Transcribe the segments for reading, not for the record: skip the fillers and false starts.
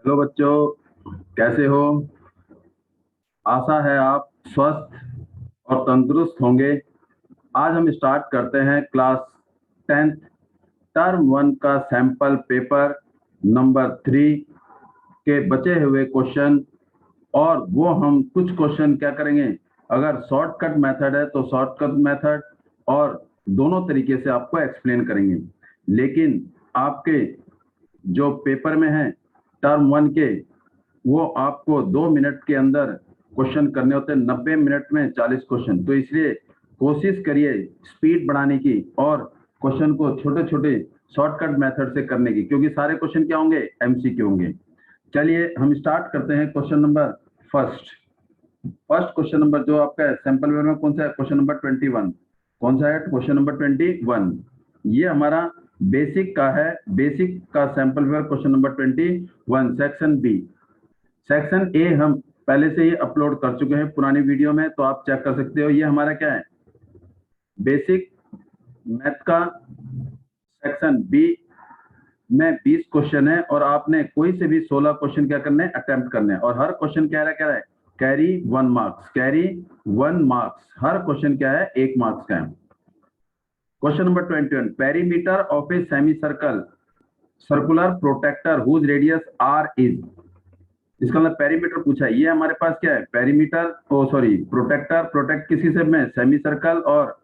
Hello बच्चों, कैसे हो? आशा है आप स्वस्थ और तंदुरुस्त होंगे। आज हम स्टार्ट करते हैं क्लास 10th टर्म 1 का सैंपल पेपर नंबर 3 के बचे हुए क्वेश्चन। और वो हम कुछ क्वेश्चन क्या करेंगे, अगर शॉर्टकट मेथड है तो शॉर्टकट मेथड और दोनों तरीके से आपको एक्सप्लेन करेंगे। लेकिन आपके जो पेपर में है टर्म 1 के, वो आपको 2 मिनट के अंदर क्वेश्चन करने होते हैं, 90 मिनट में 40 क्वेश्चन। तो इसलिए कोशिश करिए स्पीड बढ़ाने की और क्वेश्चन को छोटे छोटे शॉर्टकट मेथड से करने की, क्योंकि सारे क्वेश्चन क्या होंगे, एमसीक्यू होंगे। चलिए हम स्टार्ट करते हैं। Question number first first question number जो आपका है सैंपल पेपर में, कौन सा है? Question number 21। कौन सा है? Question number 21। ये हमारा बेसिक का है, बेसिक का sample paper question number 21, section B. Section A हम पहले से ही अपलोड कर चुके हैं पुरानी वीडियो में, तो आप चेक कर सकते हो। ये हमारा क्या है, बेसिक मैथ का सेक्शन बी में 20 क्वेश्चन है और आपने कोई से भी 16 क्वेश्चन क्या करने हैं, अटेम्प्ट करने हैं। और हर क्वेश्चन क्या है, कैरी 1 मार्क्स, कैरी 1 मार्क्स। हर क्वेश्चन क्या है, 1 मार्क्स का है। Question number 21, perimeter of a semi circle circular protector whose radius r is. इसका मतलब पेरीमीटर पूछा है। ये हमारे पास क्या है, पेरीमीटर, ओ सॉरी, प्रोटेक्टर। प्रोटेक्ट किसी से में, सेमी सर्कल। और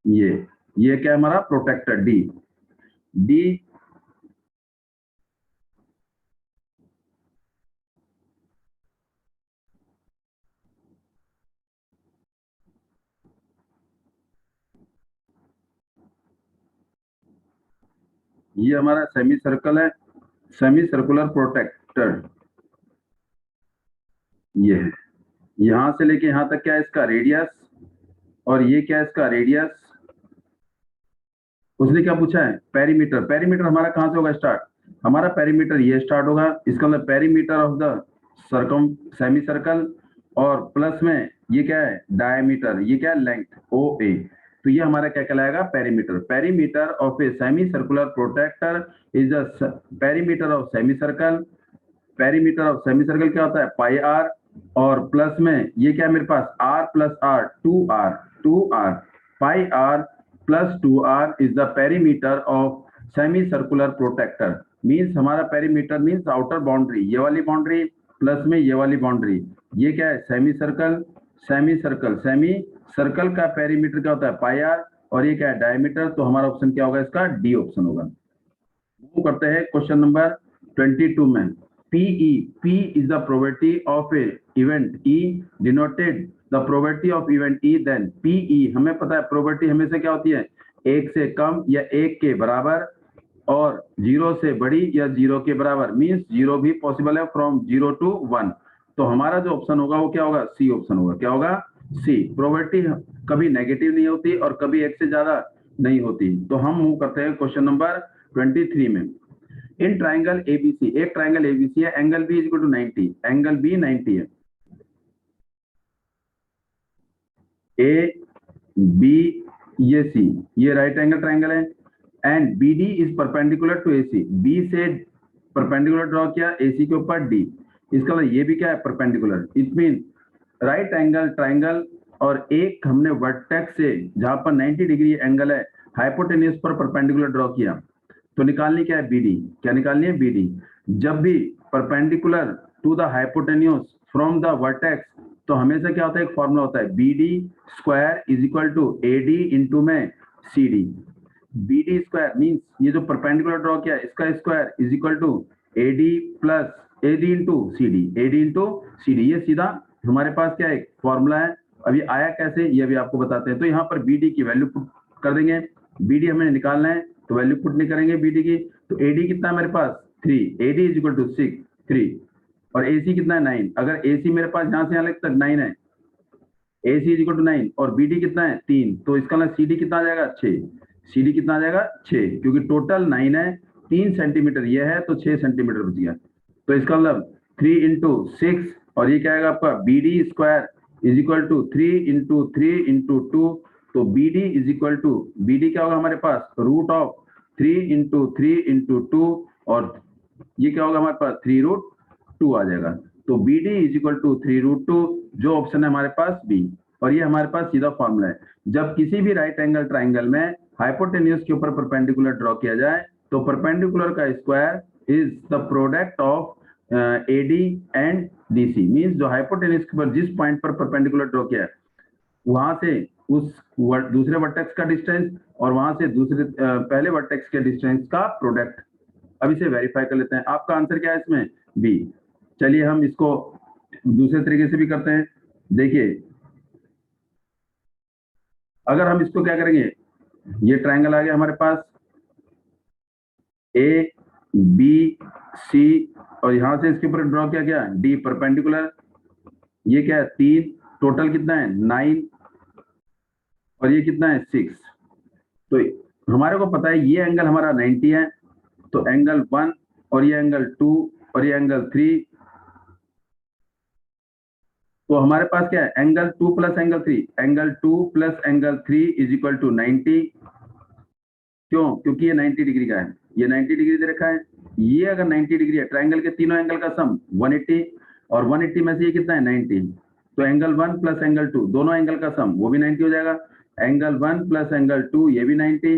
ये क्या है हमारा, प्रोटेक्टर डी। डी ये हमारा सेमी सर्कल है, सेमी सर्कुलर प्रोटेक्टर। ये है, यहां से लेके यहां तक क्या है इसका रेडियस, और ये क्या है इसका रेडियस। उसने क्या पूछा है, पेरीमीटर। पेरीमीटर हमारा कहां से होगा स्टार्ट, हमारा पेरीमीटर ये स्टार्ट होगा। इसका मतलब perimeter of the circum semi circle, और प्लस में ये क्या है, डायमीटर। ये क्या है, लेंथ ओ ए। तो ये हमारा क्या कहलाएगा, perimeter. Perimeter of a semi circular protector is the perimeter of semi circle. Perimeter of semi circle क्या होता है, पाई आर। और प्लस में ये क्या है मेरे पास, r plus r, 2r pi r plus 2r is the perimeter of semi circular protractor. Means हमारा पेरीमीटर मीन्स आउटर बाउंड्री, ये वाली बाउंड्री प्लस में ये वाली बाउंड्री। ये क्या है, semi circle. Semi circle, semi circle का पेरीमीटर क्या होता है, पाई आर। और ये क्या है, डायमीटर। तो हमारा ऑप्शन क्या होगा, इसका डी ऑप्शन होगा। मूव करते हैं क्वेश्चन नंबर 22 में। PE, P is the probability of a event, E denoted the probability of event E, then PE हमें पता है probability हमेशा क्या होती है, एक से कम या एक के बराबर, और 0 से बड़ी या 0 के बराबर। मीन्स 0 भी पॉसिबल है, फ्रॉम 0 to 1। तो हमारा जो ऑप्शन होगा वो क्या होगा, सी ऑप्शन होगा। क्या होगा, सी। प्रोबेबिलिटी कभी नेगेटिव नहीं होती और कभी एक से ज्यादा नहीं होती। तो हम मूव करते हैं क्वेश्चन नंबर 23 में। इन ट्राइंगल एबीसी, एक ट्राइंगल एबीसी है, angle B is equal to 90, angle B 90 है। ए बी ये सी, ये राइट एंगल ट्राइंगल है। And B D is perpendicular to A C, B से परपेंडिकुलर ड्रॉ किया A सी के ऊपर डी। इसका मतलब ये भी क्या है, perpendicular. It mean right angle triangle, और एक हमने वर्टेक्स से जहां पर 90 डिग्री एंगल है, हाइपोटेन्यूज पर परपेंडिकुलर ड्रॉ किया। तो निकालनी क्या है, बीडी। क्या निकालनी है, बीडी। जब भी perpendicular to the hypotenuse from the vertex, तो हमेशा क्या होता है, एक फॉर्मूला होता है, BD square is equal to AD into में C D. BD square means ये जो परपेंडिकुलर ड्रॉ किया इसका square is equal to AD plus AD into C D, AD into C D. ये सीधा हमारे पास क्या एक फॉर्मूला है। अभी आया कैसे ये भी आपको बताते हैं। तो यहाँ पर बीडी की वैल्यू पुट कर देंगे। बीडी हमें निकालना है तो वैल्यू पुट नहीं करेंगे बीडी की। तो एडी कितना है मेरे पास, 3, एडी इज इक्वल टू 6, 3। और एसी कितना है, 9। अगर एसी मेरे पास यहाँ से यहाँ तक 9 है, AC इज इक्वल टू 9, और BD कितना है, 3। तो इसका मतलब CD कितना आ जाएगा, 6। CD कितना आ जाएगा, 6, क्योंकि टोटल 9 है, 3 सेंटीमीटर ये है, तो 6 सेंटीमीटर बच गया। तो इसका मतलब 3 इंटू 6, और ये क्या आएगा आपका, BD square is equal to 3 into 3 into 2। तो BD is equal to, BD क्या होगा हमारे पास, रूट ऑफ 3 इंटू 3 इंटू 2, और ये क्या होगा हमारे पास 3√2 आ जाएगा। तो B D is equal to 3√2, जो ऑप्शन है हमारे पास बी। और ये हमारे पास सीधा फॉर्मूला है, जब किसी भी राइट एंगल ट्राइंगल में हाइपोटेन्यूज के ऊपर परपेंडिकुलर ड्रॉ किया जाए तो परपेंडिकुलर का square is the product of AD and DC. Means जो हाइपोटेन्यूज के ऊपर जिस पॉइंट पर परपेंडिकुलर ड्रॉ किया है वहां से उस दूसरे वर्टेक्स का डिस्टेंस और वहां से दूसरे पहले वर्टेक्स के डिस्टेंस का प्रोडक्ट। अब इसे वेरीफाई कर लेते हैं। आपका आंसर क्या है इसमें? बी। चलिए हम इसको दूसरे तरीके से भी करते हैं। देखिए, अगर हम इसको क्या करेंगे, ये ट्रायंगल आ गया हमारे पास ए बी सी और यहां से इसके ऊपर ड्रॉ किया गया डी परपेंडिकुलर। ये क्या है? 3, टोटल कितना है? 9 और ये कितना है? 6। तो हमारे को पता है ये एंगल हमारा 90 है, तो एंगल 1 और ये एंगल 2 और ये एंगल 3, तो हमारे पास क्या है? Angle 2 plus angle 3, angle 2 plus angle 3 is equal to 90। क्यों? क्योंकि ये 90 डिग्री का है, ये 90 डिग्री दे रखा है। ये अगर 90 डिग्री है, ट्रायंगल के तीनों एंगल का सम 180 और 180 में से ये कितना है? 90। तो एंगल 1 प्लस एंगल 2 दोनों एंगल का सम वो भी 90 हो जाएगा। एंगल 1 प्लस एंगल 2 ये भी 90,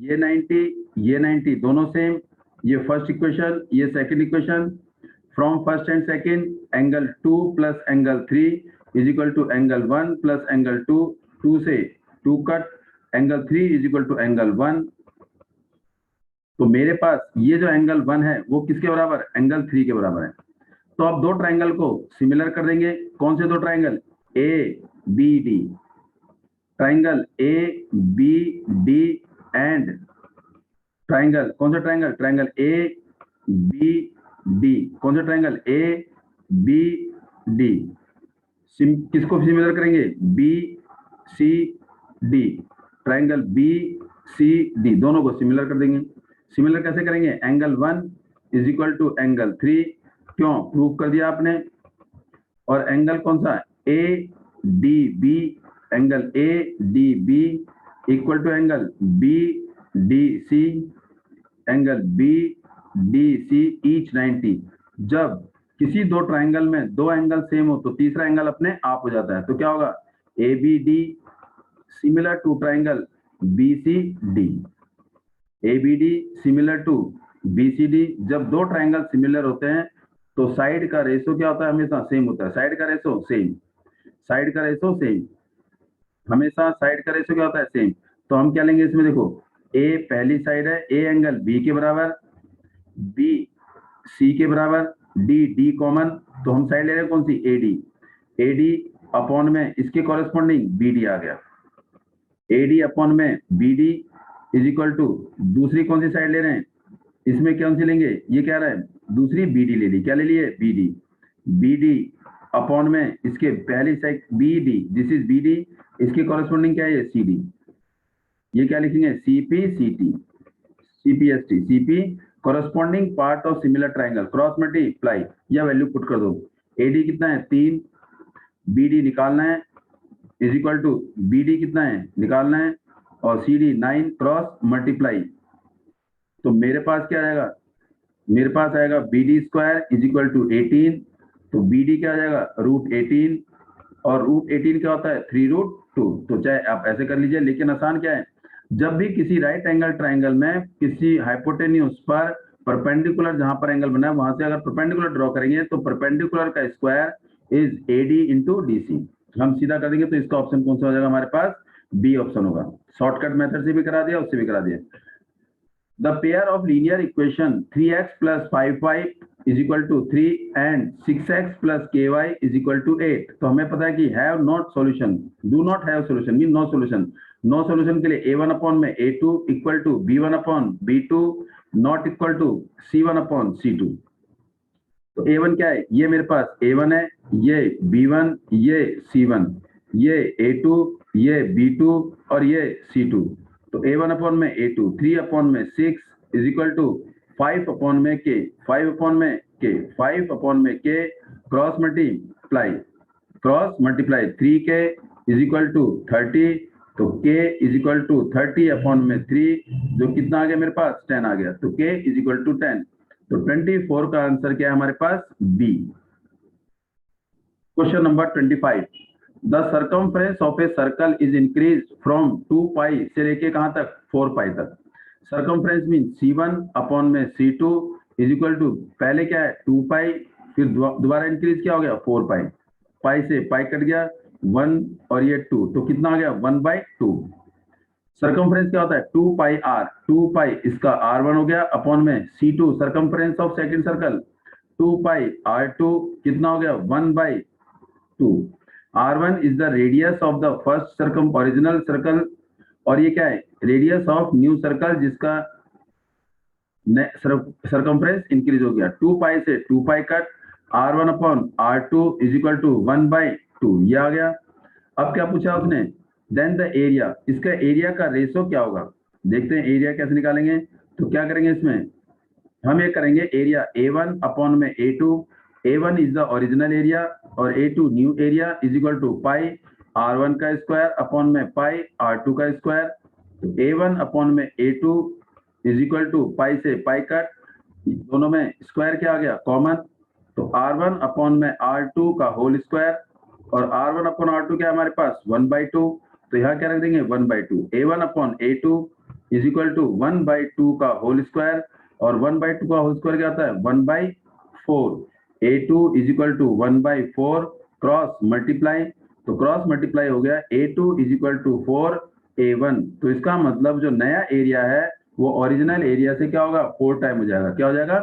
ये 90, ये 90 दोनों सेम। ये फर्स्ट इक्वेशन, ये second equation. From first and second, angle 2 plus angle 3 is equal to angle 1 plus angle 2, 2 से 2 cut, angle 3 is equal to angle 1। तो मेरे पास ये जो एंगल 1 है वो किसके बराबर? एंगल 3 के बराबर है। तो अब दो ट्रायंगल को सिमिलर कर देंगे। कौन से दो triangle? A B D. Triangle A B D and triangle, कौन सा triangle? Triangle A B D. कौन सा ट्रायंगल? A B D. किसको सिमिलर करेंगे? B C D. Triangle B C D दोनों को सिमिलर कर देंगे। सिमिलर कैसे करेंगे? Angle 1 is equal to angle 3। क्यों? प्रूव कर दिया आपने। और एंगल कौन सा? A D B. Angle A D B equal to angle B D C. Angle B D C each 90। जब किसी दो ट्रायंगल में दो एंगल सेम हो तो तीसरा एंगल अपने आप हो जाता है। तो क्या होगा? A B D similar to triangle B C D. A B D similar to B C D. जब दो ट्रायंगल सिमिलर होते हैं तो साइड का रेशो क्या होता है? हमेशा सेम होता है। साइड का रेशो सेम, साइड का रेशो सेम, हमेशा साइड का रेशो क्या होता है? सेम। तो हम क्या लेंगे इसमें? देखो, ए पहली साइड है, ए एंगल बी के बराबर, बी सी के बराबर, डी डी कॉमन, तो हम साइड ले रहे हैं कौन सी? A D. A D upon में इसके कॉरेस्पॉन्डिंग बी डी आ गया। ए डी अपॉन में B D is equal to दूसरी कौन सी साइड ले रहे हैं? इसमें कौन सी लेंगे? ये क्या रहा है? दूसरी बी डी ले ली। क्या ले लिए? B D. B D upon में इसके पहली side B D, this is B D, इसके कॉरेस्पॉन्डिंग क्या है? C D. ये क्या लिखेंगे? C P C T, C P S T. C P corresponding part of similar triangle, cross multiply या वैल्यू पुट कर दो। ए डी कितना है? 3, बी डी निकालना है is equal to B D कितना है? निकालना है, और सी डी 9 क्रॉस मल्टीप्लाई। तो मेरे पास क्या आएगा? मेरे पास आएगा B D square is equal to 18। तो बी डी क्या आ जाएगा? √18, और √18 क्या होता है? 3√2। तो चाहे आप ऐसे कर लीजिए, लेकिन आसान क्या है? जब भी किसी राइट एंगल ट्राइंगल में किसी हाइपोटेन्यूज पर परपेंडिकुलर जहां पर एंगल बना है वहां से अगर परपेंडिकुलर ड्रॉ करेंगे तो परपेंडिकुलर का square is A D into D C. हम सीधा कर देंगे तो इसका ऑप्शन कौन सा हो जाएगा हमारे पास? बी ऑप्शन होगा। शॉर्टकट मेथड से भी करा दिया, उससे भी करा दिया। The pair of linear equation 3x plus 5y is equal to 3 and 6x plus ky is equal to 8। तो हमें पता है कि have not solution, do not have solution mean no solution। no solution के लिए a1 upon में a2 equal to b1 upon b2 not equal to c1 upon c2। तो a1 क्या है? ये मेरे पास a1 है, ये b1, ये c1, ये a2, ये b2 और ये c2। तो a1 अपॉन में a2, 3 अपॉन में 6 इज इक्वल टू 5 अपॉन में k, 5 अपॉन में k, 5 अपॉन में k, cross multiply 3k is equal to 30। तो k is equal to 30 upon में 3, जो कितना आ गया मेरे पास? 10 आ गया। तो k इज इक्वल टू 10। तो 24 का आंसर क्या है हमारे पास? B. Question number 25, the circumference of a circle is increase from 2 pi से लेके कहां तक? 4 पाई तक। सर्कमफ्रेंस मीन C1 अपॉन में C2 इज इक्वल टू, पहले क्या है 2 पाई, फिर दोबारा इंक्रीज क्या हो गया 4 पाई, पाई से पाई कट गया 1 और ये 2, तो कितना आ गया 1/2। सर्कमफ्रेंस क्या होता है 2 पाई r, 2 पाई इसका r1 हो गया अपॉन में C2 circumference of second circle 2 pi r2 कितना हो गया 1/2। r1 is the radius of the first original circle, और ये क्या है रेडियस ऑफ न्यू सर्कल जिसका सर्कमफ्रेंस इंक्रीज हो गया। 2 पाई से 2 pi cut, r1 upon r2 is equal to 1/2, ये आ गया। अब क्या पूछा उसने, देन द एरिया, इसका एरिया का रेशो क्या होगा, देखते हैं एरिया कैसे निकालेंगे। तो क्या करेंगे इसमें, हम ये करेंगे एरिया A1 अपॉन में A2, A1 is the original area और A2 new area is equal to pi R1 का स्क्वायर अपॉन में पाई R2 का स्क्वायर। तो A1 अपॉन में A2 इज इक्वल टू पाई से पाई कट, दोनों में स्क्वायर क्या आ गया कॉमन, तो R1 अपॉन में R2 का होल स्क्वायर, और R1 अपॉन R2 क्या है हमारे पास 1/2, तो यहाँ क्या रख देंगे 1/2। A1 upon A2 is equal to 1/2 का होल स्क्वायर, और 1/2 का होल स्क्वायर क्या होता है 1/4। A2 is equal to 1/4 cross multiply, तो क्रॉस मल्टीप्लाई हो गया A2 is equal to 4 A1। तो इसका मतलब जो नया एरिया है वो ओरिजिनल एरिया से क्या होगा 4 टाइम हो जाएगा, क्या हो जाएगा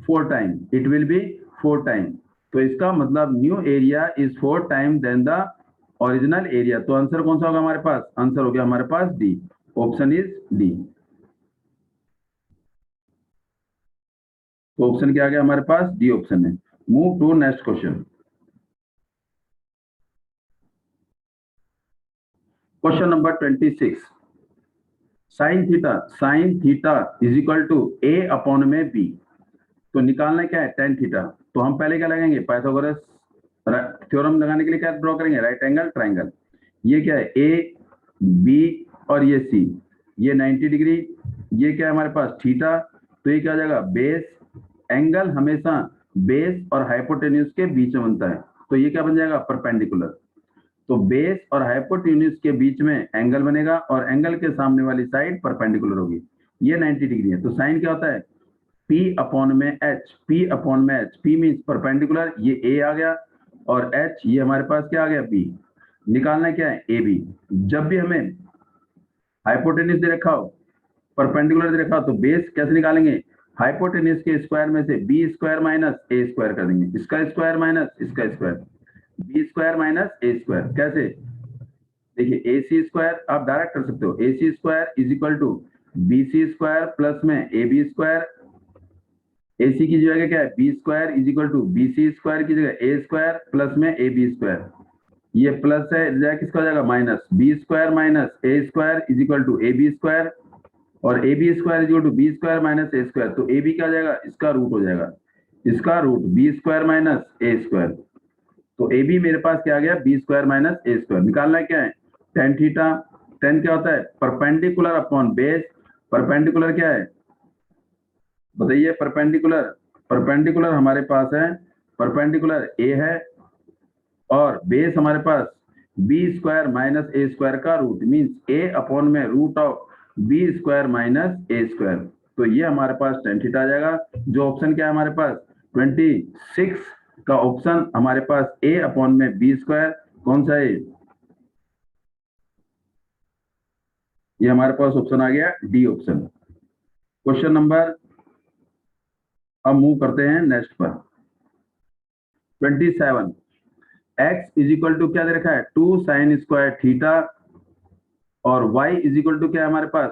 4 time, it will be 4 time. तो इसका मतलब new area is 4 time then the original area. तो आंसर कौन सा होगा हमारे पास, आंसर हो गया हमारे पास डी, ऑप्शन इज डी। तो ऑप्शन क्या आ गया हमारे पास, डी ऑप्शन है। Move to next question. Question number 26, sine theta is equal to A upon में बी। तो निकालना क्या है टेन थीटा, तो हम पहले क्या लगाएंगे पाइथागोरस थ्योरम लगाने के लिए क्या ड्रॉ करेंगे राइट एंगल ट्राइंगल। ये क्या है ए बी और ये सी, ये 90 डिग्री, ये क्या है हमारे पास थीटा, तो ये क्या हो जाएगा बेस, एंगल हमेशा बेस और हाइपोटेन्यूज के बीच में बनता है, तो ये क्या बन जाएगा परपेंडिकुलर। तो बेस और हाइपोटेन्यूज के बीच में एंगल बनेगा और एंगल के सामने वाली साइड परपेंडिकुलर होगी, ये 90 डिग्री है। तो साइन क्या होता है P अपॉन में H, P अपॉन में H, P मीन्स परपेंडिकुलर, ये A आ गया, और H ये हमारे पास क्या आ गया B। निकालना क्या है AB। जब भी हमें हाइपोटेन्यूज दे रखा हो परपेंडिकुलर दे रखा हो तो बेस कैसे निकालेंगे, हाइपोटेन्यूज के स्क्वायर में से B square minus A square कर देंगे, इसका स्क्वायर माइनस इसका square, B square minus A square. कैसे, देखिए ए सी स्क्वायर आप डायरेक्ट कर सकते हो, A C square is equal to B C square plus में ए बी स्क्वायर, ए सी की जगह क्या है B square is equal to B C square की जगह ए स्क्वायर प्लस में ए बी स्क्वायर, ये प्लस है जगह किसका हो जाएगा minus, B square minus A square is equal to A B square, और A B square is equal to B square minus A square, तो ए बी क्या हो जाएगा इसका रूट हो जाएगा, इसका root B square minus A square. तो ए बी मेरे पास क्या आ गया B square minus A square. निकालना क्या है टेन थीटा, टेन क्या होता है परपेंडिकुलर अपॉन बेस, परपेंडिकुलर क्या है बताइए, परपेंडिकुलर, परपेंडिकुलर हमारे पास है परपेंडिकुलर ए है, और बेस हमारे पास B square minus A square का रूट मीन्स ए अपॉन में root of B square minus A square, तो ये हमारे पास टेन थीटा आ जाएगा। जो ऑप्शन क्या है हमारे पास 26 का ऑप्शन हमारे पास ए अपॉन में बी स्क्वायर, कौन सा है ये हमारे पास ऑप्शन आ गया डी ऑप्शन। क्वेश्चन नंबर, अब मूव करते हैं नेक्स्ट पर। 27, x इज इक्वल टू क्या दे रखा है 2 साइन स्क्वायर थीटा, और y इज इक्वल टू क्या है हमारे पास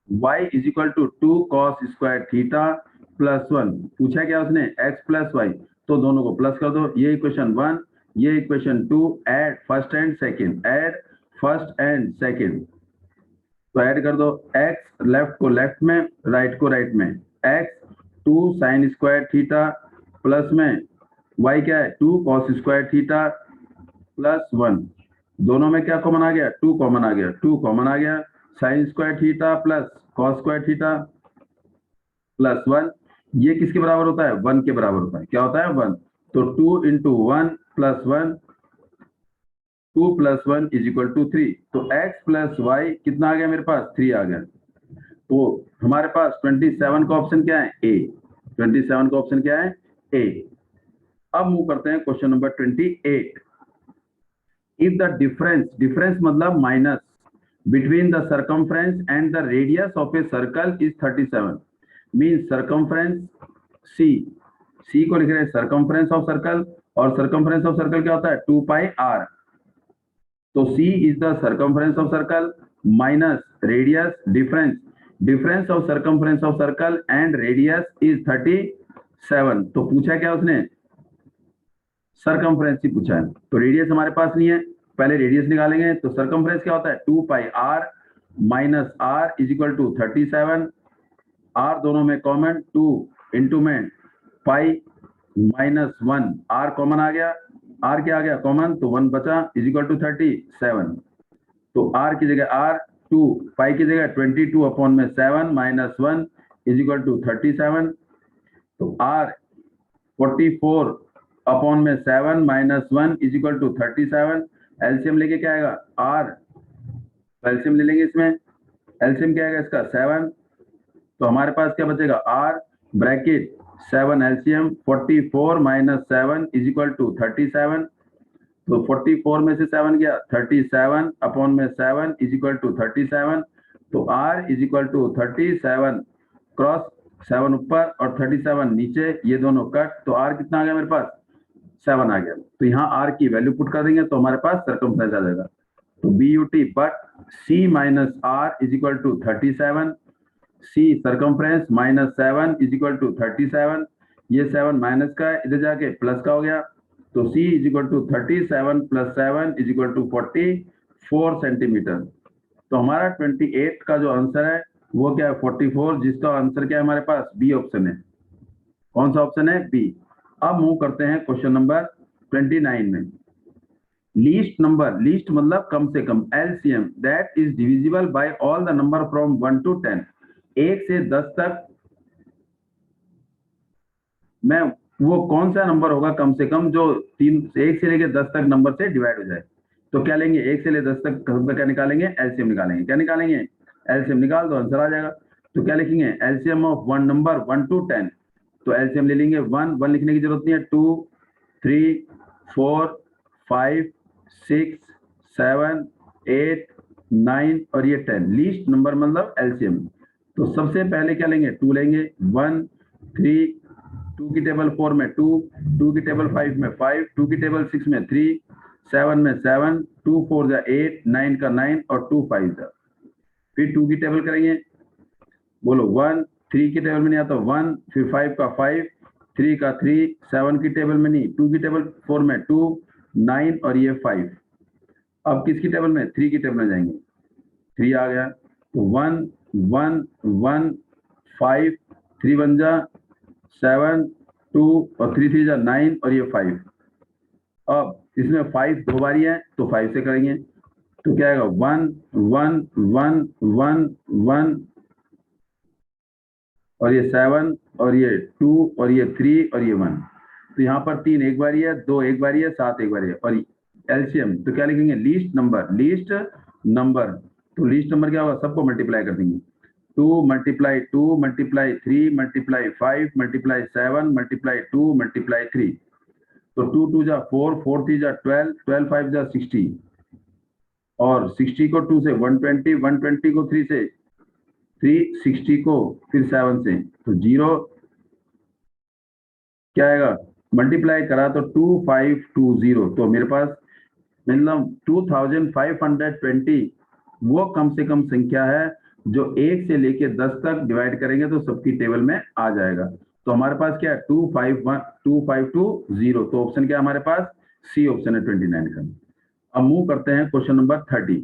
y is equal to 2 cos square theta plus 1। पूछा क्या उसने x प्लस वाई, तो दोनों को प्लस कर दो, ये इक्वेशन 1 ये equation 2, add first and second, add first and second, तो ऐड कर दो x लेफ्ट को लेफ्ट में राइट को राइट में, x 2 sine square theta plus में y क्या है 2 कॉस स्क्वायर थीटा प्लस 1, दोनों में क्या कॉमन आ गया 2 कॉमन आ गया, 2 कॉमन आ गया, sign square theta plus cos square theta, plus 1, ये किसके बराबर होता है? 1 के बराबर होता है। क्या होता है? 1। तो 2 into 1 plus 1, 2 plus 1 is equal to 3। तो x प्लस वाई कितना आ गया मेरे पास? 3 आ गया। तो हमारे पास 27 का ऑप्शन क्या है? ए। 27 का ऑप्शन क्या है? ए। अब मूव करते हैं question number 28। If the difference मतलब minus between the circumference and the radius of a circle is 37, means circumference c को लिख रहे हैं circumference of circle, और circumference of circle क्या होता है? 2 pi r। तो c is the circumference of circle minus radius, difference of circumference of circle and radius is 37। तो पूछा क्या उसने? सर्कमफ्रेंस ही पूछा है। तो रेडियस हमारे पास नहीं है, पहले रेडियस निकालेंगे। तो सर्कमफ्रेंस क्या होता है? 2 pi r minus are is equal to 37। R दोनों में कॉमन, 2 इंटू में पाई माइनस 1, आर कॉमन आ गया। आर क्या आ गया? कॉमन, तो 1 बचा इज इक्वल टू 37। तो आर की जगह आर, 2 पाई की जगह 22 अपॉन में 7 माइनस 1 इज इक्वल टू 37। तो आर 44 अपॉन में 7 minus 1 is equal to 37। LCM लेके क्या आएगा? आर, एलसीएम ले लेंगे इसमें। एलसीएम क्या आएगा इसका? 7। तो हमारे पास क्या बचेगा? R bracket 7 LCM 44 minus 7 is equal to 37। तो 44 में से 7 गया, 37 अपॉन में 7 इज इक्वल टू 37। तो R is equal to 37 cross 7 ऊपर और 37 नीचे, ये दोनों कट। तो आर कितना आ गया मेरे पास? 7 आ गया। तो यहाँ आर की वैल्यू पुट कर देंगे तो हमारे पास सर्कमफ्रेंस आ जाएगा। तो B U T but C minus are is equal to 37। C circumference minus 7 is equal to 37। ये 7 माइनस का है, इधर जाके प्लस का हो गया। तो C is equal to 37 plus 7 is equal to 44 centimetre. तो हमारा 28 का जो आंसर है वो क्या है? 44, जिसका आंसर क्या है हमारे पास? बी ऑप्शन है। कौन सा ऑप्शन है? बी। अब मूव करते हैं क्वेश्चन नंबर 29 में। लीस्ट नंबर, लीस्ट मतलब कम से कम, LCM that is divisible by all the number from 1 to 10। 1 से 10 तक में वो कौन सा नंबर होगा कम से कम जो 1 से लेकर 10 तक नंबर से डिवाइड हो जाए? तो क्या लेंगे? 1 से लेकर 10 तक क्या निकालेंगे? एलसीएम निकालेंगे। क्या निकालेंगे? एलसीएम निकाल दो, आंसर आ जाएगा। तो क्या लिखेंगे? LCM of one number 1 to 10। तो एलसीएम ले लेंगे 1 लिखने की जरूरत नहीं है। 2 3 4 5 6 7 8 9 और ये 10, लीस्ट नंबर मतलब एलसीएम। तो सबसे पहले क्या लेंगे? 2 लेंगे। 1 3, 2 की टेबल 4 में 2, 2 की टेबल 5 में 5, 2 की टेबल 6 में 3, 7 में 7, 2 4 जा 8, 9 का 9 और 2 5 जा। फिर 2 की टेबल करेंगे, बोलो 1, 3 की टेबल में नहीं आता 1, फिर 5 का 5, 3 का 3, 7 की टेबल में नहीं, 2 की टेबल 4 में 2, 9 और ये 5। अब किसकी टेबल में? 3 की टेबल में जाएंगे। 3 आ गया तो 1 1 1 5, 3 बन जा 7, 2 और 3 3 जा 9 और ये 5। अब इसमें 5 दो बारी है तो 5 से करेंगे। तो क्या आएगा? 1 1 1 1 1 और ये 7 और ये 2 और ये 3 और ये 1। तो यहाँ पर 3 एक बारी है, 2 एक बारी है, 7 एक बारी है। और एलसीएम तो क्या लिखेंगे? Least number, least number. तो लीस्ट नंबर क्या होगा? सबको मल्टीप्लाई कर देंगे। 2 multiply 2 multiply 3 multiply 5 multiply 7 multiply 2 multiply 3। तो 2 2 जा 4, 4 3 जा 12, 12 5 जा 60 और 60 को 2 से 120, 120 को 3 से 360 को फिर 7 से, तो 0 क्या आएगा? मल्टीप्लाई करा तो 2520। तो मेरे पास मतलब 2520 वो कम से कम संख्या है जो 1 से लेके 10 तक डिवाइड करेंगे तो सबकी टेबल में आ जाएगा। तो हमारे पास क्या है? 2520। तो ऑप्शन क्या है हमारे पास? सी ऑप्शन है 29 का। अब मूव करते हैं question number 30।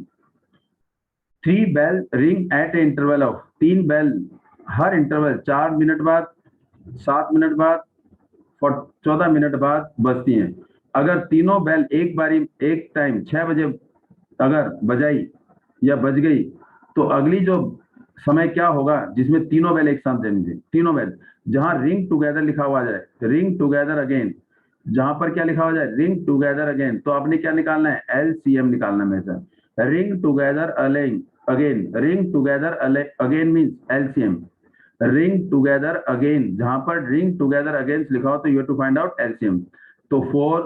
3 bell ring at a interval of, 3 bell हर इंटरवल 4 मिनट बाद, 7 मिनट बाद, 14 मिनट बाद बजती हैं। अगर तीनों बेल एक बारी एक टाइम 6 बजे अगर बजाई या बज गई तो अगली जो समय क्या होगा जिसमें तीनों बेल एक साथ देंगे, तीनों बेल, जहां रिंग टुगेदर लिखा हुआ जाए, रिंग टुगेदर अगेन, जहां पर क्या लिखा हुआ जाए, रिंग टुगेदर अगेन, तो आपने क्या निकालना है, एलसीएम निकालना है मेरा। Ring together again, ring together again means LCM, ring together again, जहां पर रिंग टुगेदर अगेन लिखा हो तो you have to find out LCM. तो 4,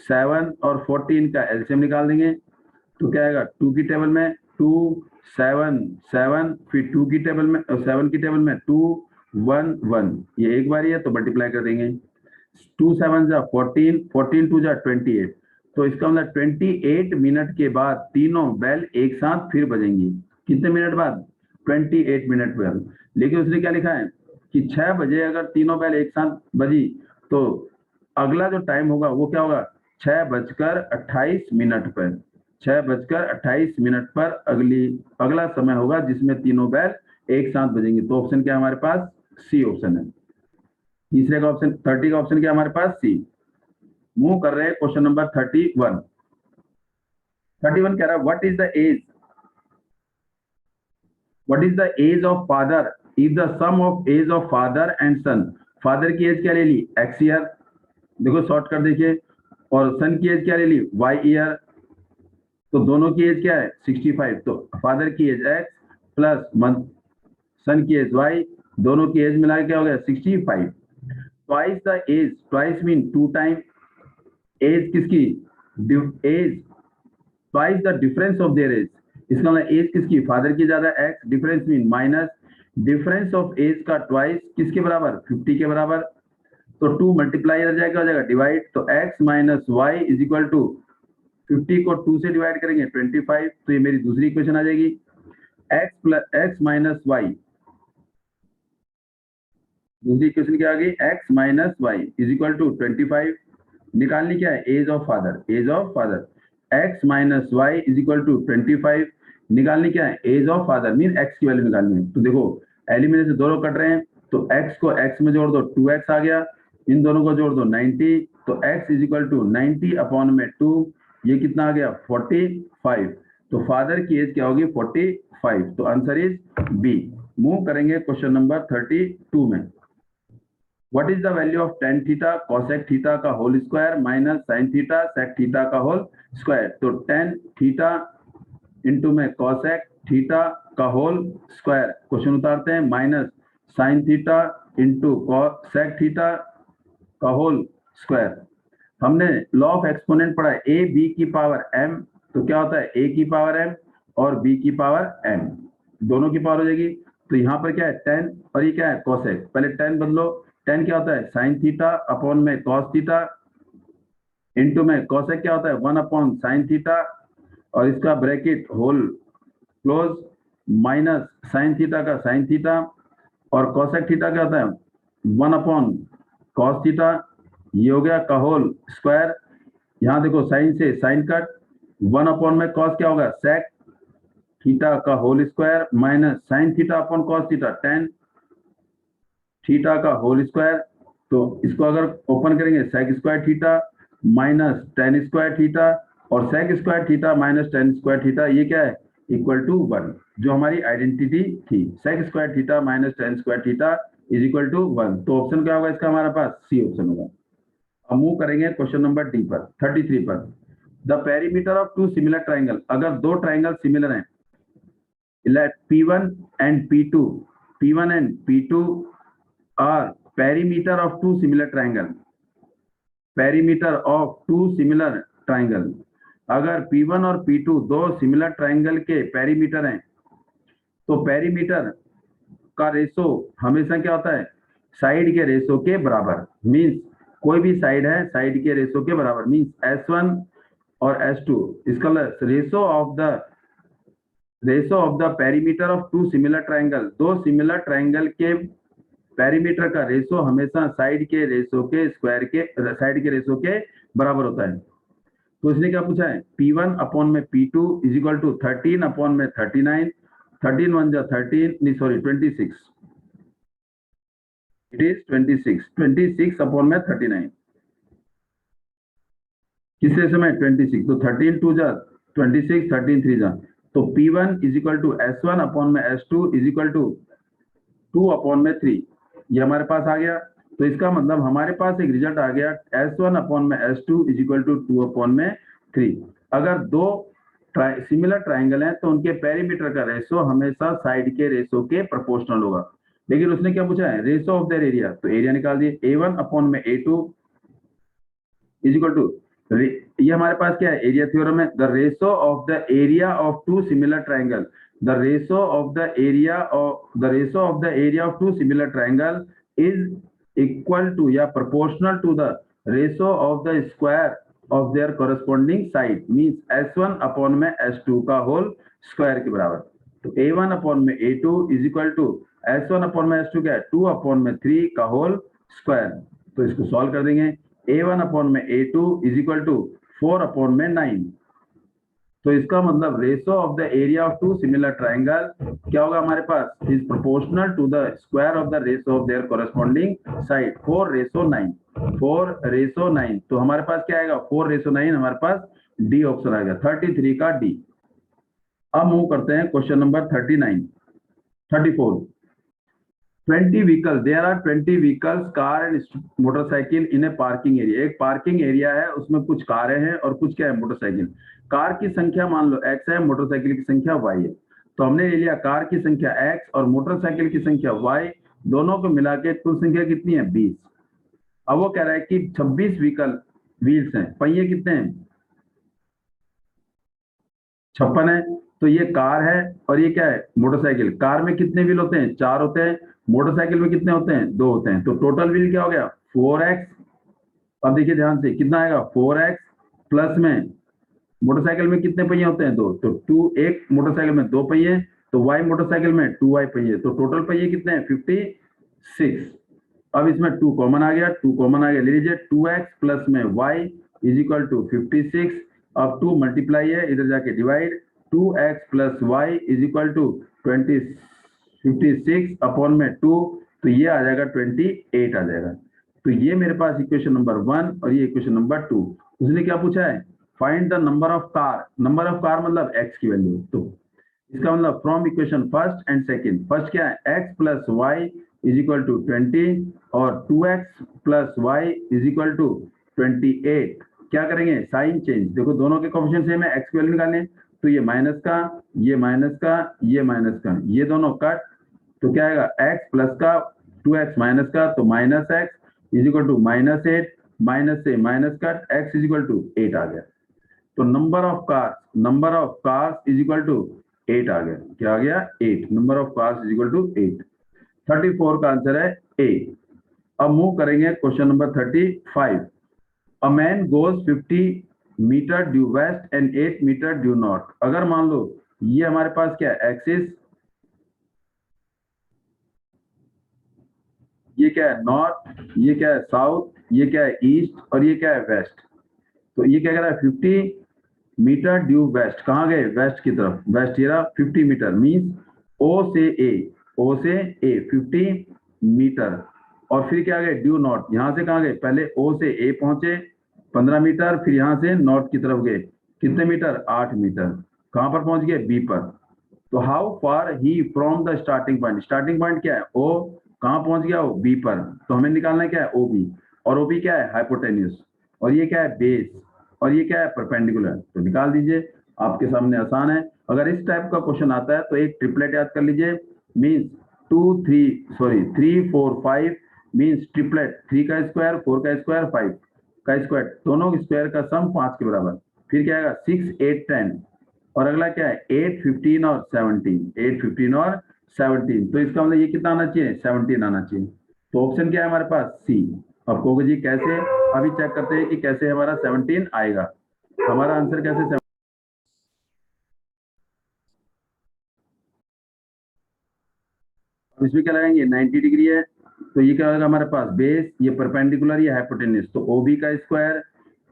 7 और 14 का एलसीएम निकाल देंगे, तो क्या आएगा 2 की टेबल में 2, 7, 7, फिर 2 की टेबल में 7 की टेबल में 2, 1, 1, ये एक बार ही है तो मल्टीप्लाई कर देंगे, 2 7 जा 14, 14 2 जा 28, तो इसका मतलब 28 मिनट के बाद तीनों बेल एक साथ फिर बजेंगी। कितने मिनट बाद, 28 मिनट बाद। लेकिन उसने क्या लिखा है कि 6 बजे अगर तीनों बेल एक साथ बजी तो अगला जो टाइम होगा वो क्या होगा, 6:28 पर, 6:28 पर अगला समय होगा जिसमें तीनों बेल एक साथ बजेंगी। तो ऑप्शन क्या है हमारे पास, सी ऑप्शन है। तीसरे का ऑप्शन 30 का ऑप्शन क्या हमारे पास, सी। मूव कर रहे हैं क्वेश्चन नंबर 31। 31 कह रहा है what is the age of father if the sum of age of father and son. Father की एज क्या ले ली, एक्स ईयर, देखो शॉर्ट कर देखिए, और सन की एज क्या ले ली, वाई ईयर, तो दोनों की एज क्या है 65, तो फादर की एज एक्स प्लस सन की एज वाई, दोनों की एज मिला के क्या हो गया 65। Twice the age, twice mean 2 time, age किसकी, age twice the difference of their age, इसका मतलब एज किसकी, फादर की ज्यादा, x, difference mean minus, difference of age का ट्वाइस किसके बराबर, 50 के बराबर, तो 2 मल्टीप्लाई हो जाएगा डिवाइड, तो x minus Y is equal to 50 को 2 से डिवाइड करेंगे 25, तो ये मेरी दूसरी इक्वेशन आ जाएगी, x माइनस वाई, दूसरी इक्वेशन क्या आ गई, x minus Y is equal to 25। निकालनी क्या है, age of father, age of father, x minus Y is equal to 25। निकालनी क्या है, age of father mean x की वैल्यू निकालनी है। तो देखो एलिमिनेशन दोनों कट रहे हैं, तो x को x में जोड़ दो 2x आ गया, इन दोनों को जोड़ दो 90, तो x is equal to 90 upon में 2, ये कितना आ गया 45। तो फादर की एज क्या होगी 45, तो आंसर इज बी। मूव करेंगे क्वेश्चन नंबर 32 में। What is the value of tan theta cosec theta का whole square minus sin theta sec theta का होल स्क्वायर। तो tan theta इंटू में cosec theta का होल स्क्वायर, क्वेश्चन उतारते हैं, minus sin theta into sec theta का whole square. हमने law of exponent पढ़ा है, a b की पावर m, तो क्या होता है a की पावर m और b की पावर m, दोनों की पावर हो जाएगी। तो यहाँ पर क्या है tan और ये क्या है cosec, पहले tan बदलो, tan क्या होता है sin थीटा अपॉन में cos थीटा, इंटू में cosec क्या होता है 1 अपॉन sin थीटा, और इसका bracket whole close, minus sin theta का sin थीटा, और cosec थीटा क्या होता है 1 अपॉन cos थीटा, ये हो गया का होल स्क्वायर। यहाँ देखो साइन से साइन कट, 1 अपॉन में cos क्या होगा sec थीटा का whole square minus sin theta upon cos theta tan theta का होल स्क्वायर। तो इसको अगर ओपन करेंगे sec square theta minus tan square theta, और sec square theta minus tan square theta, ये क्या है इक्वल टू 1, जो हमारी आइडेंटिटी थी, sec square theta minus tan square theta is equal to 1। तो ऑप्शन क्या होगा इसका हमारे पास, सी ऑप्शन होगा। अब मूव करेंगे क्वेश्चन नंबर डी पर, 33 पर। The perimeter of 2 similar triangle, अगर 2 ट्राइंगल सिमिलर हैं, let P1 and P2, P1 and P2 are perimeter of 2 similar triangle, perimeter of 2 similar triangle। अगर P1 और P2 दो सिमिलर ट्राइंगल के perimeter हैं, तो पेरीमीटर का रेशो हमेशा क्या होता है, साइड के रेशो के बराबर, मींस कोई भी साइड है साइड के रेशो के बराबर, मींस S1 और S2, इसका ratio of the perimeter of 2 similar triangle, दो सिमिलर ट्राइंगल के पेरीमीटर का रेशो हमेशा साइड के रेशो के स्क्वायर के, साइड के रेशो के बराबर होता है। तो इसने क्या पूछा है, P1 अपॉन में P2 is equal to 13 upon में 39, 13 1 जा 13, नहीं सॉरी 26, इट इज 26 अपॉन में 39, किस रेशो में 26, तो 13 2 जा 26, 13 3 जा तो P1 is equal to S1 upon में S2 is equal to 2 upon में 3, ये हमारे पास आ गया। तो इसका मतलब हमारे पास एक रिजल्ट आ गया S1 अपॉन में S2 is equal to 2 upon में 3। अगर दो सिमिलर ट्राइंगल हैं तो उनके पेरीमीटर का रेशो हमेशा साइड के रेशो के प्रोपोर्शनल होगा। लेकिन उसने क्या पूछा है, रेशो ऑफ देयर एरिया, तो एरिया निकाल दिए A1 अपॉन में A2 इज इक्वल टू, ये हमारे पास क्या है, एरिया थ्योरम है। The ratio of the area of two similar triangle, the ratio of the area of two similar triangle is equal to या proportional to the ratio of the square of their corresponding side, means S1 upon में S2 का whole square के बराबर। तो A1 upon में A2 is equal to S1 upon में S2 क्या है, 2 अपॉन में 3 का होल स्क्वायर। तो इसको सॉल्व कर देंगे। A1 अपॉन में A2 is equal to 4 upon में 9। तो इसका मतलब ratio of the area of two similar triangle क्या होगा हमारे पास, is proportional to the square of the ratio of their corresponding side, 4:9, 4:9। तो हमारे पास क्या आएगा, 4:9, हमारे पास डी ऑप्शन आएगा, 33 का डी। अब मूव करते हैं question number 34। 20 vehicle, there are 20 vehicles, car and motorcycle in a parking area. एक पार्किंग एरिया है, उसमें कुछ कारें हैं और कुछ क्या है, मोटरसाइकिल। कार की संख्या मान लो x है, मोटरसाइकिल की संख्या y है। तो हमने ले लिया कार की संख्या x और मोटरसाइकिल की संख्या y, दोनों को मिला के कुल संख्या कितनी है, 20। अब वो कह रहा है कि 26 व्हील्स हैं, पहिए कितने हैं, 56 है। तो ये कार है और ये क्या है, मोटरसाइकिल। कार में कितने व्हील होते हैं, 4 होते हैं। मोटरसाइकिल में कितने होते हैं, 2 होते हैं। तो टोटल व्हील क्या हो गया, 4x। अब देखिए ध्यान से, कितना आएगा, 4x प्लस में मोटरसाइकिल में कितने पहिए होते हैं, 2। तो 2, एक मोटरसाइकिल में 2 पहिए, तो y मोटरसाइकिल में 2y पहिए, तो टोटल पहिए कितने हैं, 56। अब इसमें 2 कॉमन आ गया, 2 कॉमन आ गया, ले लीजिए 2x प्लस में y इज इक्वल टू 56। अब 2 मल्टीप्लाई है, इधर जाके divide, 2x plus y is equal to 56 upon में 2, तो ये आ जाएगा 28 आ जाएगा। तो ये मेरे पास इक्वेशन नंबर 1 और ये इक्वेशन नंबर 2। उसने क्या पूछा है, find the number of car. Number of car मतलब x की वैल्यू। तो इसका मतलब from equation first and second, first क्या है, x plus Y is equal to 20 और 2x plus Y is equal to 28। क्या करेंगे, साइन चेंज, देखो दोनों के कोएफिशिएंट सेम है, x की वैल्यू निकालें। तो ये माइनस का, ये माइनस का, ये माइनस का, ये दोनों कट, तो क्या आएगा, x प्लस का 2x माइनस का, तो minus x is equal to -8, minus से minus cut, x is equal to 8 आ गया। तो number of cars is equal to 8 आ गया। क्या आ गया, 8। Number of cars is equal to 8। 34 का आंसर है ए। अब मूव करेंगे question number 35। A man goes 50 metre due west and 8 metre due north. अगर मान लो ये हमारे पास क्या है, एक्सिस, ये क्या है नॉर्थ, ये क्या है साउथ, ये क्या है ईस्ट और ये क्या है वेस्ट। तो ये क्या कह रहा है, 50 मीटर ड्यू वेस्ट, कहाँ गए, वेस्ट की तरफ, वेस्ट ये रहा 50 मीटर, मींस ओ से ए 50 मीटर। और फिर क्या गए, ड्यू नॉर्थ, यहाँ से कहाँ गए, पहले ओ से ए पहुंचे 15 मीटर, फिर यहाँ से नॉर्थ की तरफ गए कितने मीटर, 8 मीटर। कहाँ पर पहुंच गए, बी पर। तो how far he from the starting point, starting point क्या है, ओ, कहाँ पहुंच गया वो, बी पर। तो हमें निकालना क्या है, ओ बी, और ओ बी क्या है, हाइपोटेन्यूज, और ये क्या है, बेस, और ये क्या है, परपेंडिकुलर। तो निकाल दीजिए, आपके सामने आसान है। अगर इस टाइप का क्वेश्चन आता है तो एक ट्रिपलेट याद कर लीजिए, मीन्स 3 4 5 मीन्स ट्रिपलेट, 3 का स्क्वायर, 4 का स्क्वायर, 5 का स्क्वायर, दोनों स्क्वायर का सम 5 के बराबर। फिर क्या आएगा, 6 8 10, और अगला क्या है, 8 15 और 17, 8 15 और 17। तो इसका मतलब ये कितना आना चाहिए, 17 आना चाहिए। तो ऑप्शन क्या है हमारे पास, सी। अब कहोगे जी कैसे, अभी चेक करते हैं कि कैसे हमारा 17 आएगा। हमारा आंसर कैसे, इसमें क्या लगाएंगे, 90 डिग्री है। तो ये क्या होगा हमारे पास, बेस, ये परपेंडिकुलर, ये हाइपोटेन्यूज। तो ओ बी का square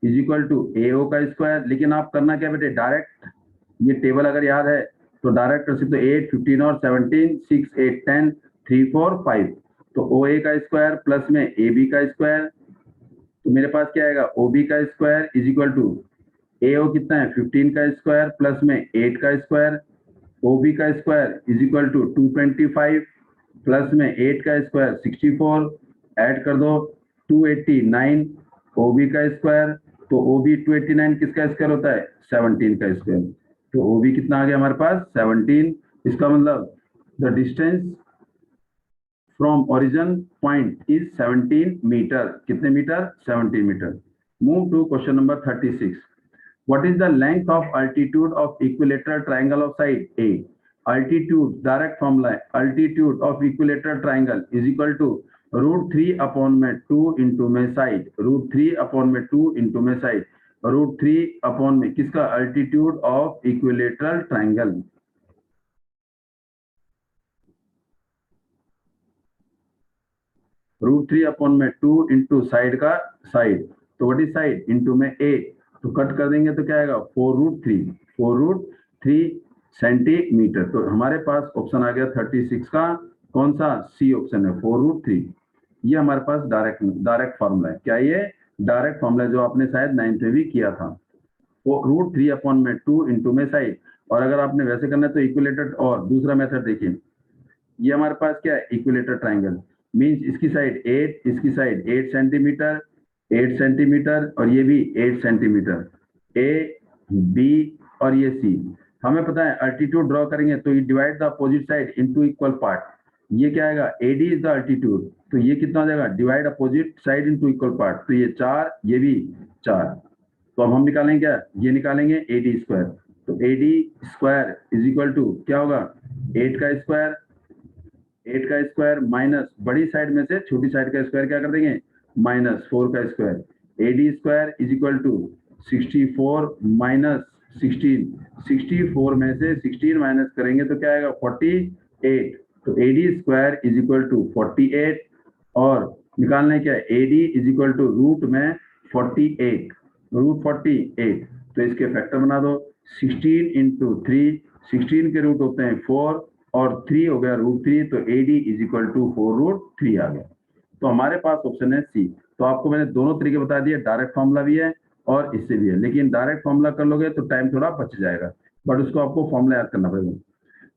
is equal to A ओ का स्क्वायर। लेकिन आप करना क्या बेटे, डायरेक्ट ये टेबल अगर याद है तो डायरेक्ट कर सकते हो, 8 15 और 17, 6 8 10 3 4 5। तो ओ ए का स्क्वायर प्लस में ए बी का स्क्वायर, तो मेरे पास क्या आएगा, ओ बी का square is equal to A O कितना है, 15 का स्क्वायर प्लस में 8 का स्क्वायर। ओ बी का square is equal to 225 plus में 8 का स्क्वायर 64 ऐड कर दो 289 ओ बी का स्क्वायर। तो ओ बी 289 किसका स्क्वायर होता है 17 का स्क्वायर। तो ओ बी कितना आ गया हमारे पास 17। इसका मतलब the distance from origin point is 17 metre. कितने metre 17 metre. Move to question number 36। What is the length of altitude of equilateral triangle of side A? Altitude, direct formula, altitude of equilateral triangle is equal to √3 upon में 2 into में side, √3 upon में 2 into में side, √3 upon में किसका altitude of equilateral triangle, √3 upon में 2 into side का side, तो what is side into में A, तो कट कर देंगे तो क्या आएगा 4√3 सेंटीमीटर। तो हमारे पास ऑप्शन आ गया 36 का कौन सा सी ऑप्शन है 4√3। ये हमारे पास डायरेक्ट फॉर्मूला है। क्या ये डायरेक्ट फॉर्मूला जो आपने शायद 9th में भी किया था। वो √3 अपॉन में 2 इंटू में साइड। और अगर आपने वैसे करना है तो इक्विलेटर और दूसरा मेथड देखिए। ये हमारे पास क्या है इक्विलेटर ट्राइंगल मींस इसकी साइड 8 इसकी साइड 8 सेंटीमीटर 8 सेंटीमीटर और ये भी 8 सेंटीमीटर ए बी और ये सी। हमें पता है अल्टीट्यूड ड्रॉ करेंगे तो ये divide the opposite side into equal part. ये क्या आएगा एडी इज द अल्टीट्यूड तो ये कितना हो जाएगा divide opposite side into equal part. तो ये 4 ये भी 4। तो अब हम निकालेंगे क्या ये निकालेंगे एडी स्क्वायर। तो AD square is equal to क्या होगा 8 का स्क्वायर 8 का स्क्वायर माइनस बड़ी साइड में से छोटी साइड का स्क्वायर क्या कर देंगे -4 का square. AD square is equal to 64 minus 16 64 में से 16 माइनस करेंगे तो क्या आएगा 48। तो AD square is equal to 48 और निकालना है क्या AD is equal to root में 48 √48। तो इसके फैक्टर बना दो 16 इंटू 3 16 के रूट होते हैं 4 और 3 हो गया √3 तो एडी इज इक्वल टू 4√3 आ गया। तो हमारे पास ऑप्शन है सी। तो आपको मैंने दोनों तरीके बता दिए डायरेक्ट फॉर्मूला भी है और इससे भी है लेकिन डायरेक्ट फॉर्मूला कर लोगे तो टाइम थोड़ा बच जाएगा बट उसको आपको फॉर्मूला याद करना पड़ेगा।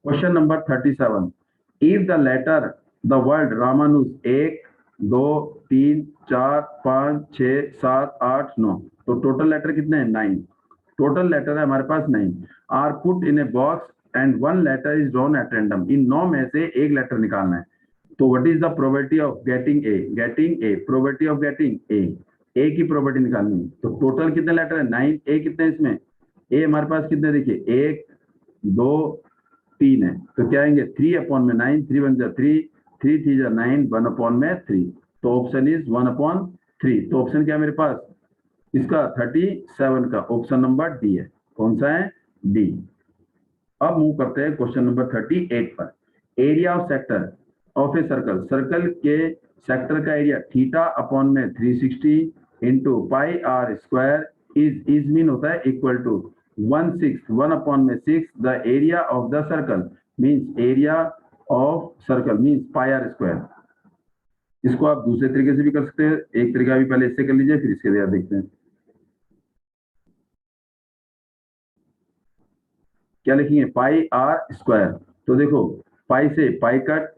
Question number 37। If the letter the word Ramanuj 1 2 3 4 5 6 7 8 9 तो टोटल लेटर कितने हैं 9। टोटल लेटर है हमारे पास 9 are put in a box and one letter is drawn at random. इन 9 में से एक लेटर निकालना है। तो what is the probability of getting A probability of getting A की प्रोबेबिलिटी निकालनी है। तो टोटल कितने लेटर है 9 ए कितने इसमें ए हमारे पास कितने देखिए 1 2 3 है तो क्या आएंगे 3 अपॉन में 9 3 1 जा 3 3 3 जा 9 1 अपॉन में 3 तो ऑप्शन इज 1 अपॉन 3। तो ऑप्शन क्या है मेरे पास इसका 37 का ऑप्शन नंबर डी है। कौन सा है डी। अब मूव करते हैं क्वेश्चन नंबर 38 पर। Area of sector of a circle circle के सेक्टर का एरिया थीटा अपॉन में 360 into pi R square is mean होता है इक्वल टू 1 अपॉन में 6 the area of the circle means area of circle means pi R square. इसको आप दूसरे तरीके से भी कर सकते हैं। एक तरीका भी पहले इससे कर लीजिए फिर इसके लिए देखते हैं क्या लिखेंगे पाई आर स्क्वायर। तो देखो पाई से पाई कट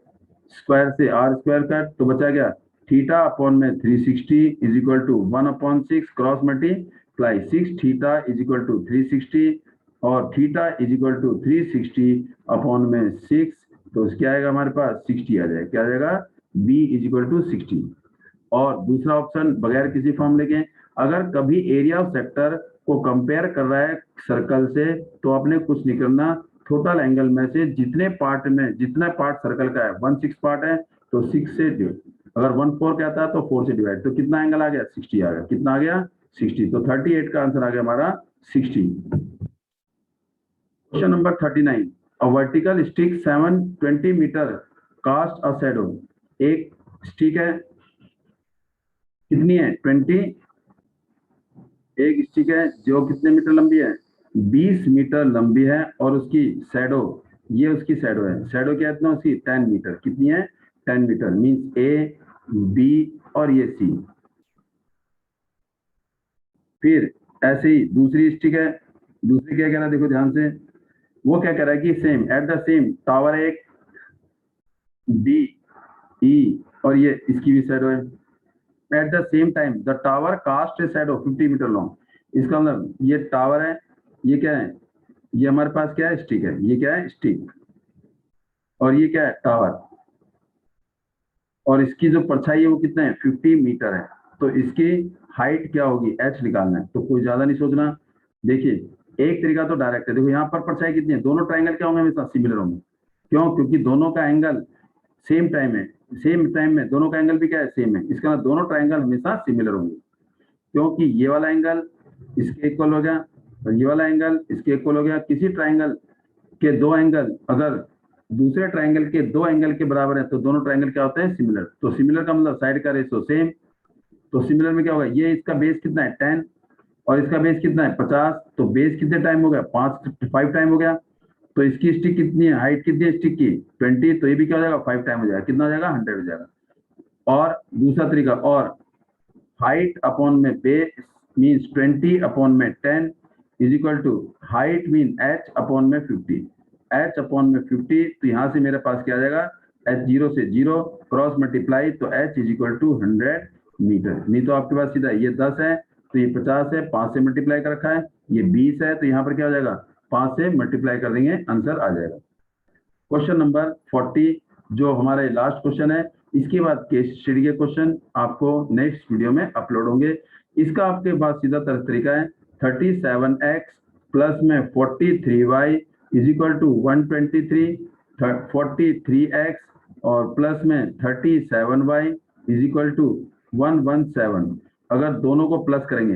स्क्वायर से आर स्क्वायर कट तो बचा गया थीटा अपॉन में 360 is equal to 1 upon 6 cross multiply 6 theta is equal to 360 और theta is equal to 360 upon में 6 तो क्या आएगा हमारे पास 60 आ जाएगा। क्या आ जाएगा बी इज इक्वल टू 60। और दूसरा ऑप्शन बगैर किसी फॉर्मूले के अगर कभी एरिया ऑफ सेक्टर को कंपेयर कर रहा है सर्कल से तो आपने कुछ नहीं करना टोटल एंगल में से जितने पार्ट में जितना पार्ट सर्कल का है 1/6 पार्ट है तो 6 से अगर 1/4 कहता है तो 4 से डिवाइड तो कितना एंगल आ गया 60 आ गया। कितना आ गया 60। तो 38 का आंसर आ गया हमारा 60। Question number 39। A vertical stick 720 meter cast a shadow. एक स्टिक है कितनी है 20 एक स्टिक है जो कितने मीटर लंबी है 20 मीटर लंबी है और उसकी शैडो ये उसकी शैडो है। शैडो क्या इतना उसकी 10 मीटर कितनी है 10 मीटर मींस ए बी और ये सी। फिर ऐसे ही दूसरी स्टिक है दूसरी क्या कह रहा है देखो ध्यान से वो क्या कह रहा है कि same at the same tower एक डी ई और ये इसकी भी शैडो है। At the same time the tower cast a shadow 50 meter long. इसका मतलब ये टावर है, ये क्या है, ये हमारे पास क्या है, स्टिक है, ये क्या है, स्टिक, और ये क्या है, टावर, और इसकी जो परछाई है वो कितना है, 50 मीटर है। तो इसकी हाइट क्या होगी, एच निकालना है। तो कोई ज्यादा नहीं सोचना। देखिए एक तरीका तो डायरेक्ट है, देखो यहाँ पर परछाई कितनी है, दोनों ट्राइंगल क्या होंगे, हमेशा सिमिलर होंगे। क्यों, क्योंकि दोनों का एंगल सेम टाइम है, सेम टाइम में दोनों का एंगल भी क्या है, सेम है। इसका मतलब दोनों ट्राइंगल हमेशा सिमिलर होंगे, क्योंकि ये वाला एंगल इसके इक्वल हो गया और ये वाला एंगल इसके इक्वल हो गया। किसी ट्राइंगल के दो एंगल अगर दूसरे ट्राइंगल के दो एंगल के बराबर है तो दोनों ट्राइंगल क्या होते हैं, सिमिलर। तो सिमिलर का मतलब साइड का रेशियो सेम। तो सिमिलर में क्या होगा, ये इसका बेस कितना है 10 और इसका बेस कितना है 50। तो बेस कितने टाइम हो गया, 5 टाइम हो गया। तो इसकी स्टिक कितनी है, हाइट कितनी है स्टिक की 20। तो ये भी क्या हो जाएगा, 5 टाइम हो जाएगा। कितना हो जाएगा, 100 हो जाएगा। और दूसरा तरीका, और हाइट अपॉन में बेस मीन्स 20 अपॉन में 10 is equal to height mean H upon में 50। एच अपॉन में 50, तो यहाँ से मेरे पास क्या आ जाएगा, एच 0 से 0 क्रॉस मल्टीप्लाई, तो H is equal to 100 meter. नहीं तो आपके पास सीधा ये 10 है तो ये 50 है, 5 से मल्टीप्लाई कर रखा है, ये 20 है तो यहाँ पर क्या हो जाएगा, 5 से मल्टीप्लाई कर देंगे, आंसर आ जाएगा। क्वेश्चन नंबर 40 जो हमारा लास्ट क्वेश्चन है, इसके बाद केस स्टडी के क्वेश्चन आपको नेक्स्ट वीडियो में अपलोड होंगे। इसका आपके पास सीधा तरीका है 37x प्लस में 43y is equal to 123, 43x और प्लस में 37y इज इक्वल टू 117। अगर दोनों को प्लस करेंगे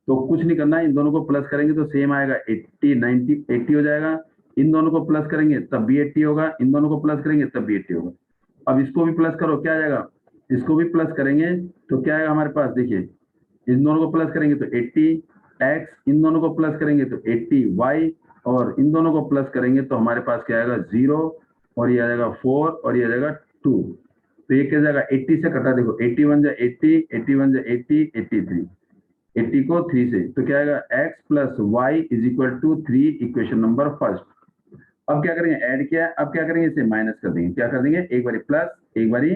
तो कुछ नहीं करना, इन दोनों को प्लस करेंगे तो सेम आएगा, 80 90 80 हो जाएगा। इन दोनों को प्लस करेंगे तब भी 80 होगा, इन दोनों को प्लस करेंगे तब भी 80 होगा। अब इसको भी प्लस करो, क्या आ जाएगा, इसको भी प्लस करेंगे तो क्या आएगा हमारे पास, देखिए इन दोनों को प्लस करेंगे तो 80x, इन दोनों को प्लस करेंगे तो 80y और इन दोनों को प्लस करेंगे तो हमारे पास क्या आएगा 0 और ये आ जाएगा 4 और ये आ जाएगा 2। तो ये क्या जाएगा, 80 से कटा, देखो 81 जा 80, 81 जा 80, 83, 80 को 3 से, तो क्या आएगा x plus Y is equal to 3, equation number first. अब क्या करेंगे, ऐड किया, अब क्या करेंगे, इसे माइनस कर देंगे। क्या कर देंगे, एक बारी प्लस एक बारी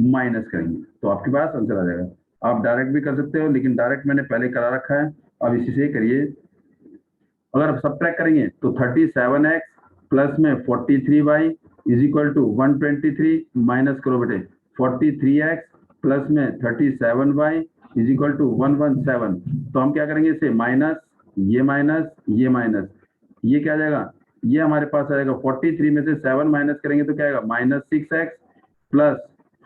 माइनस करेंगे तो आपके पास आंसर आ जाएगा। आप डायरेक्ट भी कर सकते हो, लेकिन डायरेक्ट मैंने पहले करा रखा है, अब इसी से करिए। अगर आप सब्ट्रैक्ट करेंगे तो 37x प्लस में 43y is equal to 123, minus करो बेटे 43x प्लस में 37y इज इक्वल टू 117। तो हम क्या करेंगे, इसे माइनस, ये माइनस, ये माइनस, ये क्या आ जाएगा, ये हमारे पास आ जाएगा 43 में से 7 माइनस करेंगे तो क्या आएगा, माइनस 6x प्लस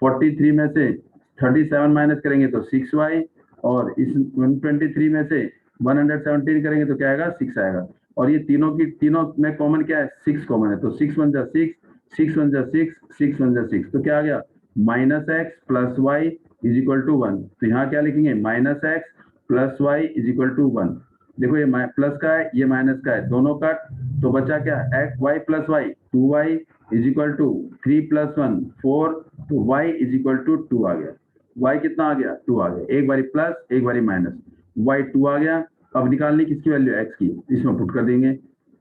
43 में से 37 माइनस करेंगे तो 6y और इस 123 में से 117 करेंगे तो क्या आएगा, 6 आएगा। और ये तीनों में कॉमन क्या है, 6 कॉमन है, तो 6 1 जा 6, 6 1 जा 6, 6 1 जा 6, तो क्या आ गया, minus X plus Y is equal to 1। तो यहाँ क्या लिखेंगे, minus X plus Y is equal to 1। देखो ये प्लस का है, ये माइनस का है, दोनों का, तो बचा क्या, X Y plus Y 2y is equal to 3 plus 1 4, तो y इज इक्वल टू 2 आ गया। y कितना आ गया, 2 आ गया, एक बारी प्लस एक बारी माइनस, y 2 आ गया। अब निकालनी किसकी वैल्यू, x की, इसमें पुट कर देंगे।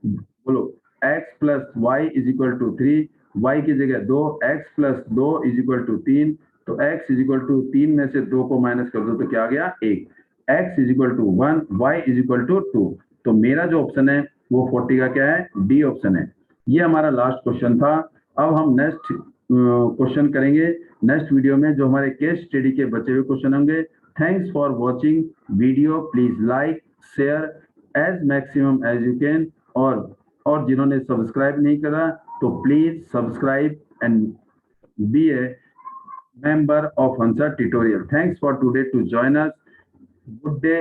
बोलो x plus Y is equal to 3, y की जगह 2, x plus 2 is equal to 3, तो x इज इक्वल टू 3 में से 2 को माइनस कर दो तो क्या आ गया, 1। x is equal to 1, y is equal to 2। तो मेरा जो ऑप्शन है वो 40 का क्या है, डी ऑप्शन है। ये हमारा लास्ट क्वेश्चन था। अब हम नेक्स्ट क्वेश्चन करेंगे नेक्स्ट वीडियो में, जो हमारे केस स्टडी के बचे हुए क्वेश्चन होंगे। Thanks for watching video, please like share as maximum as you can, और जिन्होंने सब्सक्राइब नहीं करा तो please subscribe and be a member of Hansa tutorial. Thanks for today to join us. Good day.